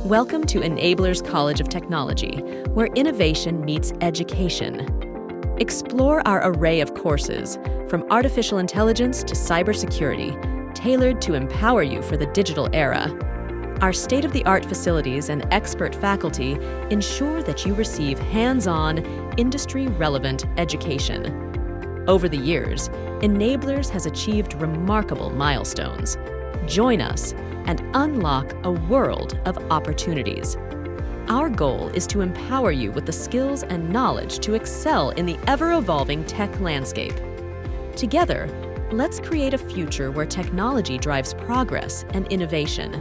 Welcome to Enablers College of Technology, where innovation meets education. Explore our array of courses, from artificial intelligence to cybersecurity, tailored to empower you for the digital era. Our state-of-the-art facilities and expert faculty ensure that you receive hands-on, industry-relevant education. Over the years, Enablers has achieved remarkable milestones. Join us and unlock a world of opportunities. Our goal is to empower you with the skills and knowledge to excel in the ever-evolving tech landscape. Together, let's create a future where technology drives progress and innovation.